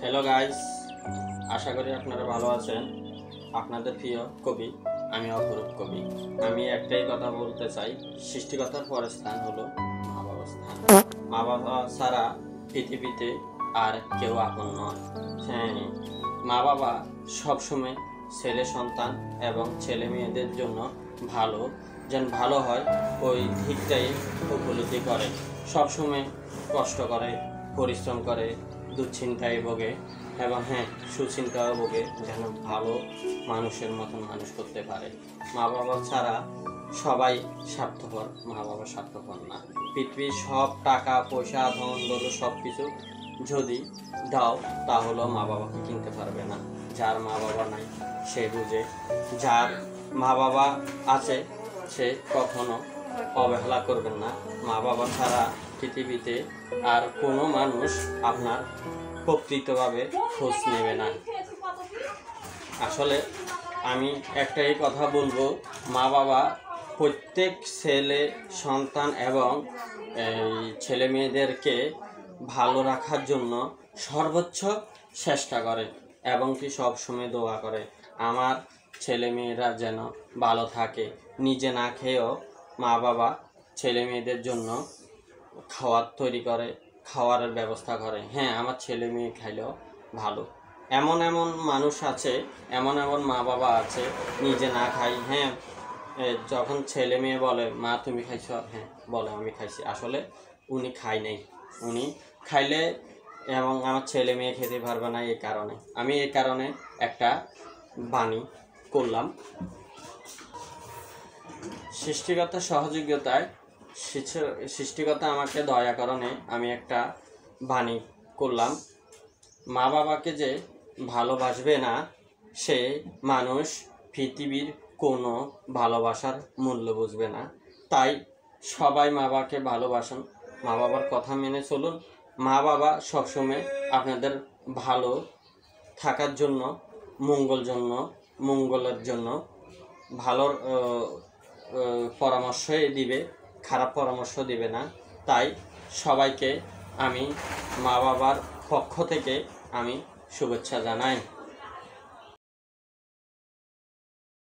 Hello guys, আশা করি আপনারা ভালো আছেন। আপনাদের প্রিয় কবি আমি অপরূপ কবি। আমি একটাই কথা বলতে চাই, সৃষ্টিকর্তার পরের স্থান হলো মা বাবার স্থান। মা বাবা ছাড়া পৃথিবীতে আর কেউ আপন নয়। হ্যাঁ, মা বাবা সবসময় ছেলে সন্তান এবং ছেলে মেয়েদের জন্য ভালো যেন ভালো হয় ওই দিকটাই উপলব্ধি করে। সবসময় কষ্ট করে, পরিশ্রম করে, দুশ্চিন্তায় ভোগে এবং সুচিন্তাও ভোগে যেন ভালো মানুষের মতন মানুষ করতে পারে। মা বাবা ছাড়া সবাই স্বার্থপর, মা বাবা স্বার্থপর না। পৃথিবীর সব টাকা পয়সা ধন দৌলত সব কিছু যদি দাও তাহলেও মা বাবাকে কিনতে পারবে না। যার মা বাবা নাই সে বুঝে, যার মা বাবা আছে সে কখনো অবহেলা করবেন না। মা বাবা ছাড়া পৃথিবীতে আর কোনো মানুষ আপনার প্রকৃতভাবে খোঁজ নেবে না। আসলে আমি একটাই কথা বলবো, মা বাবা প্রত্যেক ছেলে সন্তান এবং ছেলে মেয়েদেরকে ভালো রাখার জন্য সর্বোচ্চ চেষ্টা করে এবং কি সবসময় দোয়া করে আমার ছেলে মেয়েরা যেন ভালো থাকে। নিজে না খেয়েও মা বাবা ছেলে মেয়েদের জন্য খাওয়ার তৈরি করে, খাওয়ারের ব্যবস্থা করে। আমার ছেলে মেয়ে খাইলেও ভালো। এমন এমন মানুষ আছে, এমন এমন মা বাবা আছে নিজে না খাই, যখন ছেলে মেয়ে বলে মা তুমি খাইছ, বলে আমি খাইছি, আসলে উনি খাই নাই। উনি খাইলে এবং আমার ছেলে মেয়ে খেতে পারবে না। এই কারণে একটা বাণী করলাম। সৃষ্টিকর্তার সহযোগিতায়, সৃষ্টিকর্তা আমাকে দয়া কারণে আমি একটা বাণী করলাম। মা বাবাকে যে ভালোবাসবে না সে মানুষ পৃথিবীর কোনো ভালোবাসার মূল্য বুঝবে না। তাই সবাই মা বাবাকে ভালোবাসুন, মা বাবার কথা মেনে চলুন। মা বাবা সবসময় আপনাদের ভালো থাকার জন্য, মঙ্গলের জন্য ভালোর পরামর্শই দিবে, খারাপ পরামর্শ দিবে না। তাই সবাইকে আমি মা বাবার পক্ষ থেকে আমি শুভেচ্ছা জানাই।